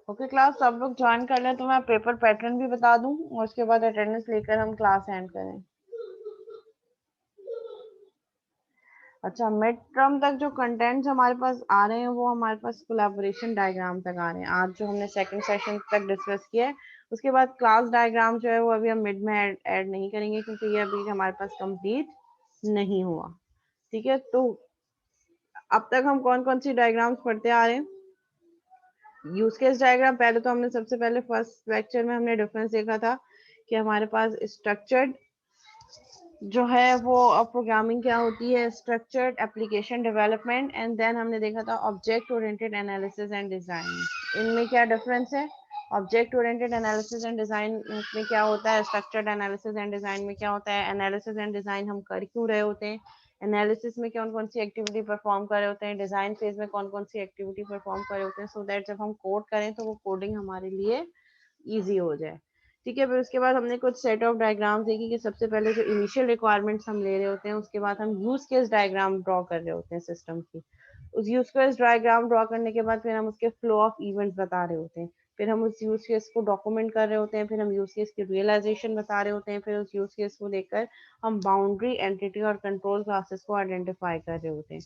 Okay class, सब लोग join कर लें तो मैं पेपर पैटर्न भी बता दूं और उसके बाद अटेंडेंस लेकर हम क्लास एंड करें। अच्छा, मिड टर्म तक जो कंटेंट्स हमारे पास आ रहे हैं वो हमारे पास कोलैबोरेशन डायग्राम तक आ रहे हैं। आज जो हमने सेकंड सेशन तक डिस्कस किया है, उसके बाद क्लास डायग्राम जो है वो अभी हम मिड में ऐड नहीं करेंगे क्योंकि ये अभी हमारे पास कंप्लीट नहीं हुआ। ठीक है, तो अब तक हम कौन कौन सी डायग्राम्स पढ़ते आ रहे हैं। यूज केस डायग्राम पहले तो हमने सबसे पहले फर्स्ट लेक्चर में हमने डिफरेंस देखा था कि हमारे पास स्ट्रक्चर्ड जो है वो प्रोग्रामिंग क्या होती है, structured application development, and then हमने देखा था object oriented analysis and design. इनमें क्या डिफरेंस है? Object oriented analysis and design में क्या होता है, स्ट्रक्चर्ड एनालिसिस एंड डिजाइन में क्या होता है, एनालिसिस एंड डिजाइन हम कर क्यों रहे होते हैं, एनालिसिस में कौन कौन सी एक्टिविटी परफॉर्म कर रहे होते हैं, डिजाइन फेज में कौन कौन सी एक्टिविटी परफॉर्म कर रहे होते हैं, सो दैट जब हम कोड करें तो वो कोडिंग हमारे लिए ईजी हो जाए। ठीक है, फिर उसके बाद हमने कुछ सेट ऑफ डायग्राम्स देखी कि सबसे पहले जो इनिशियल रिक्वायरमेंट्स हम ले रहे होते हैं, उसके बाद हम यूज केस डायग्राम ड्रॉ कर रहे होते हैं सिस्टम की। उस यूज केस डायग्राम ड्रॉ करने के बाद फिर हम उसके फ्लो ऑफ इवेंट्स बता रहे होते हैं, फिर हम उस यूज केस को डॉक्यूमेंट कर रहे होते हैं, फिर हम यूज केस की रियलाइजेशन बता रहे होते हैं, फिर उस यूज केस को लेकर हम बाउंड्री, एंटिटी और कंट्रोल क्लासेस को आइडेंटिफाई कर रहे होते हैं।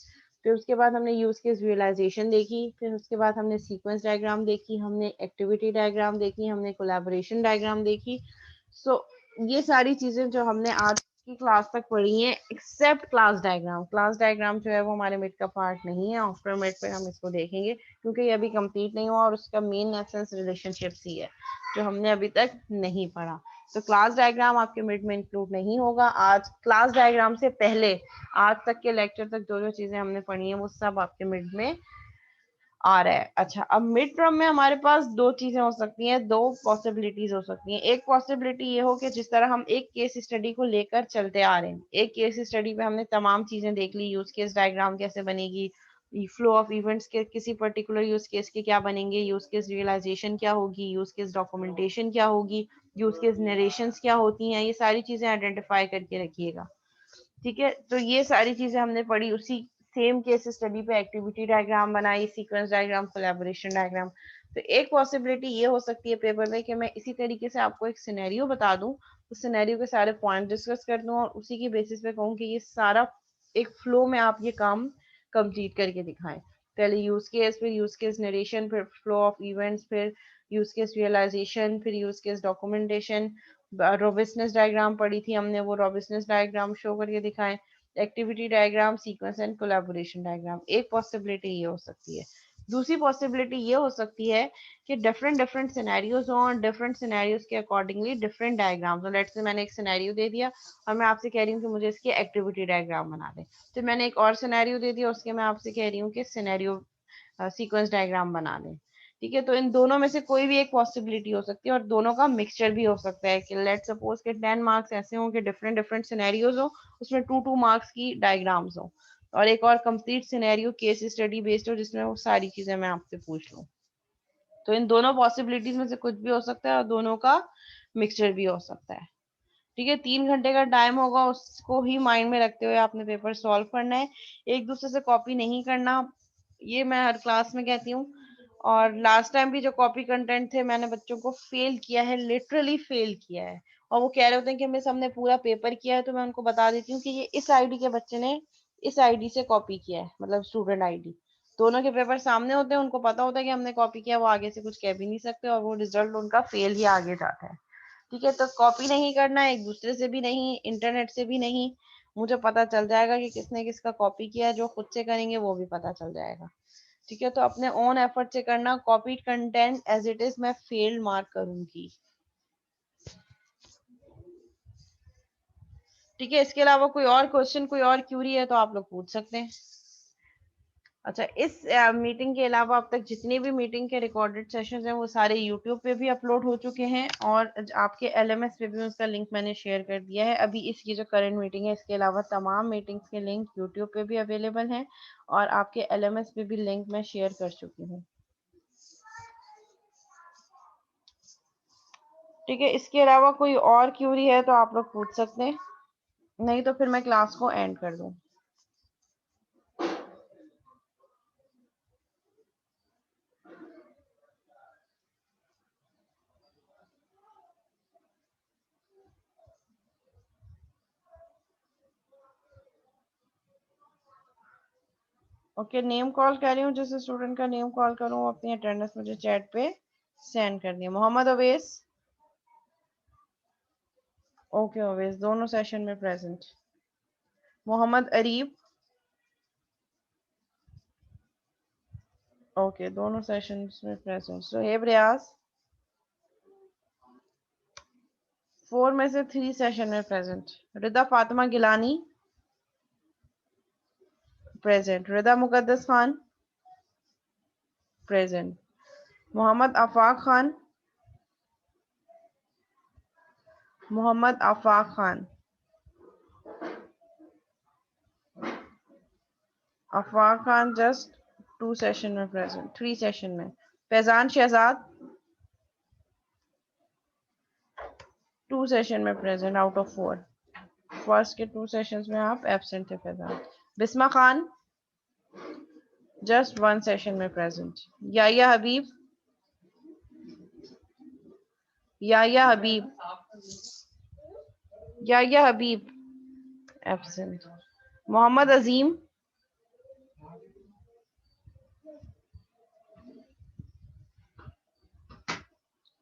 फिर उसके बाद हमने यूज केस विजुअलाइजेशन देखी, फिर उसके बाद हमने सीक्वेंस डायग्राम देखी, हमने एक्टिविटी डायग्राम देखी, हमने कोलैबोरेशन डायग्राम देखी। सो ये सारी चीजें जो हमने आज की क्लास तक पढ़ी हैं, except class diagram. Class diagram जो है वो हमारे मिड का पार्ट नहीं है, आफ्टर मिड पे हम इसको देखेंगे क्योंकि ये अभी कंप्लीट नहीं हुआ और उसका मेन एसेंस रिलेशनशिप्स ही है जो हमने अभी तक नहीं पढ़ा। तो क्लास डायग्राम आपके मिड में इंक्लूड नहीं होगा। आज क्लास डायग्राम से पहले आज तक के लेक्चर तक जो जो चीजें हमने पढ़ी हैं वो सब आपके मिड में आ रहा है। अच्छा, अब मिड टर्म में हमारे पास दो चीजें हो सकती हैं, दो पॉसिबिलिटीज हो सकती हैं। एक पॉसिबिलिटी ये हो कि जिस तरह हम एक केस स्टडी को लेकर चलते आ रहे हैं, एक केस स्टडी पे हमने तमाम चीजें देख ली, यूज केस डायग्राम कैसे बनेगी, फ्लो ऑफ इवेंट्स के किसी पर्टिकुलर यूज केस के क्या बनेंगे, यूज केस रियलाइजेशन क्या होगी, यूज केस डॉक्यूमेंटेशन क्या होगी, यूज केस नरेशंस क्या होती हैं, ये सारी चीजें आइडेंटिफाई करके रखिएगा। ठीक है, तो ये सारी चीजें हमने पढ़ी। उसी सेम केस स्टडी पे एक्टिविटी डायग्राम बनाई, सीक्वेंस डायग्राम, कोलैबोरेशन डायग्राम। तो एक पॉसिबिलिटी ये हो सकती है पेपर में कि मैं इसी तरीके से आपको एक सिनेरियो बता दूं, उस सिनेरियो के सारे पॉइंट डिस्कस कर दूं और उसी की बेसिस पे कहूं कि ये सारा एक फ्लो में आप ये काम कंप्लीट करके दिखाएं। पहले यूज केस, फिर यूज केस नरेशन, फिर फ्लो ऑफ इवेंट्स, फिर यूज केस रियलाइजेशन, फिर यूज केस डॉक्यूमेंटेशन, रोबिस्टनेस डायग्राम पढ़ी थी हमने, वो रोबिस्टनेस डायग्राम शो करके दिखाएं, activity diagram, sequence and collaboration diagram. एक पॉसिबिलिटी ये हो सकती है। दूसरी पॉसिबिलिटी ये हो सकती है कि डिफरेंट डिफरेंट सिनेरियोज हो और डिफरेंट सिनेरियोज के अकॉर्डिंगली डिफरेंट डायग्राम्स हो। लेट्स से मैंने एक सिनेरियो दे दिया और मैं आपसे कह रही हूँ कि मुझे इसकी एक्टिविटी डायग्राम बना दे। तो मैंने एक और सिनेरियो दे दिया, उसके मैं आपसे कह रही हूँ कि सिनेरियो सीक्वेंस डायग्राम बना दें। ठीक है, तो इन दोनों में से कोई भी एक पॉसिबिलिटी हो सकती है और दोनों का मिक्सचर भी हो सकता है कि लेट सपोज के 10 मार्क्स ऐसे हों कि डिफरेंट डिफरेंट सिनेरियोज हो, उसमें 2 मार्क्स की डायग्राम्स हो, और एक और complete scenario case study based हो जिसमें वो सारी चीजें मैं आपसे पूछ लूँ। तो इन दोनों पॉसिबिलिटीज में से कुछ भी हो सकता है और दोनों का मिक्सचर भी हो सकता है। ठीक है, 3 घंटे का टाइम होगा, उसको ही माइंड में रखते हुए आपने पेपर सॉल्व करना है, एक दूसरे से कॉपी नहीं करना। ये मैं हर क्लास में कहती हूँ। और लास्ट टाइम भी जो कॉपी कंटेंट थे मैंने बच्चों को फेल किया है, लिटरली फेल किया है। और वो कह रहे होते हैं कि मिस हमने पूरा पेपर किया है, तो मैं उनको बता देती हूँ कि ये इस आईडी के बच्चे ने इस आईडी से कॉपी किया है, मतलब स्टूडेंट आईडी। दोनों के पेपर सामने होते हैं, उनको पता होता है कि हमने कॉपी किया, वो आगे से कुछ कह भी नहीं सकते और वो रिजल्ट उनका फेल ही आगे जाता है। ठीक है, तो कॉपी नहीं करना है, एक दूसरे से भी नहीं, इंटरनेट से भी नहीं। मुझे पता चल जाएगा कि किसने किसका कॉपी किया है, जो खुद से करेंगे वो भी पता चल जाएगा। ठीक है, तो अपने ओन एफर्ट से करना। Copy content as it is मैं फेल मार्क करूंगी। ठीक है, इसके अलावा कोई और क्वेश्चन, कोई और क्यूरी है तो आप लोग पूछ सकते हैं। अच्छा, इस मीटिंग के अलावा अब तक जितनी भी मीटिंग के रिकॉर्डेड सेशंस हैं वो सारे यूट्यूब पे भी अपलोड हो चुके हैं और आपके एलएमएस पे भी उसका लिंक मैंने शेयर कर दिया है। अभी इसकी जो करंट मीटिंग है, इसके अलावा तमाम मीटिंग्स के लिंक यूट्यूब पे भी अवेलेबल हैं और आपके एलएमएस पे भी लिंक मैं शेयर कर चुकी हूँ। ठीक है, इसके अलावा कोई और क्यूरी है तो आप लोग पूछ सकते हैं, नहीं तो फिर मैं क्लास को एंड कर दूं। ओके, नेम कॉल कर रही हूँ, जिस स्टूडेंट का नेम कॉल करूँ वो अपनी अटेंडेंस मुझे चैट पे सेंड कर दिए। मोहम्मद अवेस। ओके अवेस, दोनों सेशन में प्रेजेंट। मोहम्मद अरीब। ओके, दोनों सेशंस में प्रेजेंट। सोहेब रियाज। 4 में से 3 सेशन में present. Rida Fatima Gilani present. Rida Muqaddas Khan present. Mohammad Afaq Khan. Mohammad Afaq Khan. Afaq Khan just 2 session में प्रेजेंट, 3 सेशन में। फैजान शहजाद 2 सेशन में प्रेजेंट आउट ऑफ 4। फर्स्ट के 2 सेशंस में आप एब्सेंट थे फैजान। बिस्मा खान जस्ट 1 सेशन में प्रेजेंट। याया हबीब। याया हबीब। याया हबीब एब्सेंट। मोहम्मद अजीम।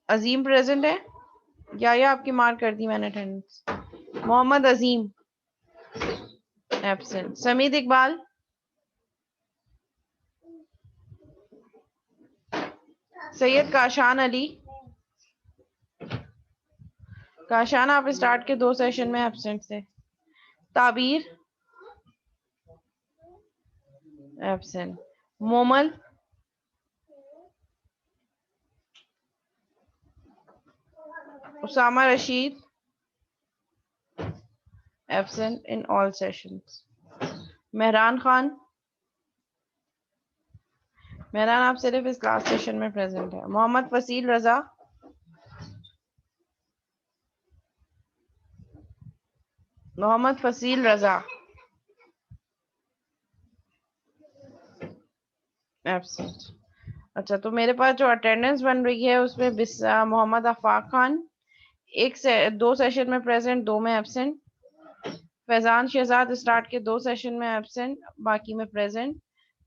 अजीम प्रेजेंट है। याया आपकी मार्क कर दी मैंने अटेंडेंस। मोहम्मद अजीम एब्सेंट। समीद इकबाल। सैयद काशान अली। काशान आप स्टार्ट के 2 सेशन में एब्सेंट थे। Tabeer absent. Momal. Usama Rashid absent in all sessions. Mehran Khan. Mehran आप सिर्फ इस लास्ट सेशन में प्रेजेंट है। मोहम्मद फसील रजा। मोहम्मद फसील रजा एब्सेंट। अच्छा, तो मेरे पास जो अटेंडेंस बन रही है उसमें मोहम्मद आफाक खान 2 सेशन में प्रेजेंट, 2 में एब्सेंट। फैजान शहजाद स्टार्ट के 2 सेशन में एब्सेंट, बाकी में प्रेजेंट।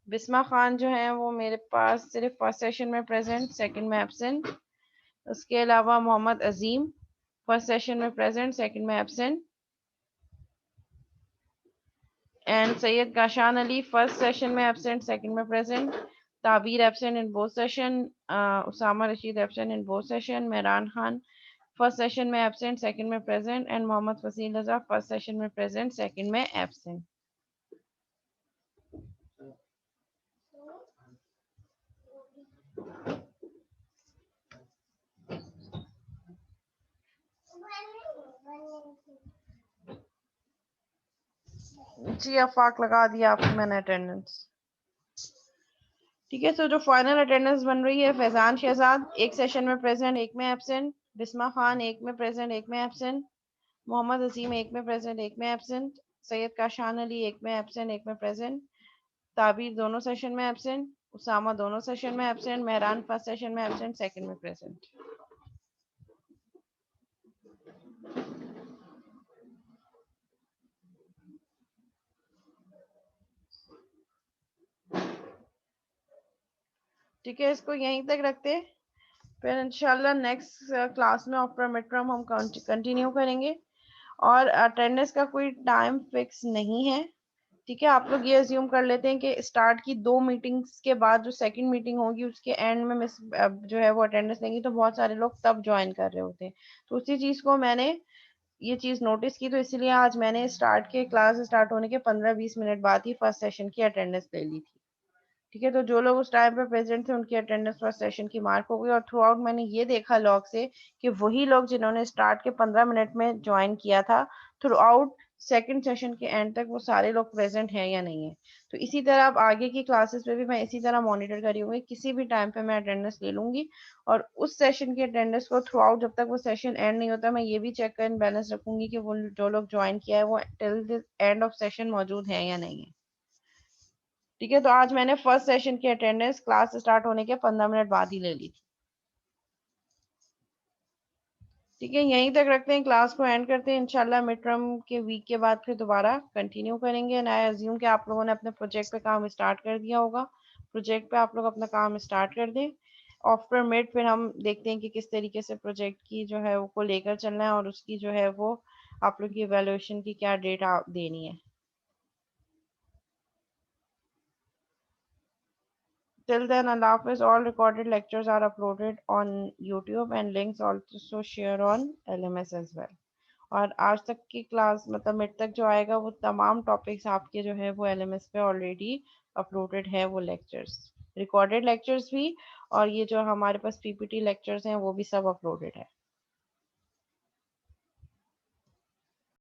बिस्मा खान जो है वो मेरे पास सिर्फ फर्स्ट सेशन में प्रेजेंट, सेकंड में एब्सेंट। उसके अलावा मोहम्मद अजीम फर्स्ट सेशन में प्रेजेंट, सेकंड में absent. And Syed Kashan Ali first session में एब्सेंट, सेकंड में present. Tabeer absent in both session. Usama Rashid absent in both session. Mehran Khan first session में एब्सेंट, सेकंड में present. And Mohammad Faseel Raza first session में प्रेजेंट, सेकंड में एब्सेंट। जी आफाक लगा दिया आपको मैंने अटेंडेंस। ठीक है, तो जो फाइनल अटेंडेंस बन रही है, फैजान शहजाद 1 सेशन में प्रेजेंट, 1 में एब्सेंट। बिस्मा खान 1 में प्रेजेंट, 1 में एब्सेंट। मोहम्मद अजीम 1 में प्रेजेंट, 1 में एब्सेंट। सैयद काशान अली 1 में एब्सेंट, 1 में प्रेजेंट। ताबीर दोनों सेशन में एब्सेंट। उसामा दोनों सेशन में एब्सेंट। मेहरान फर्स्ट सेशन में एब्सेंट, सेकंड में प्रेजेंट। ठीक है, इसको यहीं तक रखते, फिर इंशाल्लाह नेक्स्ट क्लास में आफ्टर मिड टर्म हम कंटिन्यू करेंगे। और अटेंडेंस का कोई टाइम फिक्स नहीं है। ठीक है, आप लोग ये अज्यूम कर लेते हैं कि स्टार्ट की 2 मीटिंग्स के बाद जो सेकंड मीटिंग होगी उसके एंड में मिस जो है वो अटेंडेंस लेंगी, तो बहुत सारे लोग तब ज्वाइन कर रहे होते हैं। तो उसी चीज़ को मैंने ये चीज़ नोटिस की, तो इसलिए आज मैंने स्टार्ट के क्लास स्टार्ट होने के 15-20 मिनट बाद ही फर्स्ट सेशन की अटेंडेंस ले ली थी। ठीक है, तो जो लोग उस टाइम पे प्रेजेंट थे उनकी अटेंडेंस फर्स्ट सेशन की मार्क हो गई। और थ्रू आउट मैंने ये देखा लॉग से कि वही लोग जिन्होंने स्टार्ट के 15 मिनट में ज्वाइन किया था, थ्रू आउट सेकेंड सेशन के एंड तक वो सारे लोग प्रेजेंट हैं या नहीं है। तो इसी तरह अब आगे की क्लासेस पे भी मैं इसी तरह मॉनिटर करी हुई, किसी भी टाइम पे मैं अटेंडेंस ले लूंगी। और उस सेशन की अटेंडेंस को थ्रू आउट जब तक वो सेशन एंड नहीं होता, मैं ये भी चेक एंड बैलेंस रखूंगी कि वो जो लोग ज्वाइन किया है वो till the end of session मौजूद है या नहीं है। ठीक है, तो आज मैंने फर्स्ट सेशन की अटेंडेंस क्लास स्टार्ट होने के 15 मिनट बाद ही ले ली थी। ठीक है, यहीं तक रखते हैं, क्लास को एंड करते हैं। इंशाल्लाह मिड टर्म के वीक के बाद फिर दोबारा कंटिन्यू करेंगे। एंड आई अज्यूम कि आप लोगों ने अपने प्रोजेक्ट पे काम स्टार्ट कर दिया होगा। प्रोजेक्ट पे आप लोग अपना काम स्टार्ट कर दें। आफ्टर मिड फिर हम देखते हैं कि किस तरीके से प्रोजेक्ट की जो है वो को लेकर चलना है, और उसकी जो है वो आप लोग की इवेल्युएशन की क्या डेट देनी है। Till then, Allah Hafiz. All recorded lectures are uploaded on YouTube and links also share on LMS as well. और आज तक की क्लास मतलब मिड तक जो आएगा वो तमाम टॉपिक्स आपके जो है वो LMS पे ऑलरेडी अपलोडेड है, वो लेक्चर्स, रिकॉर्डेड लेक्चर्स भी, और ये जो हमारे पास PPT लेक्चर्स हैं वो भी सब अपलोडेड है।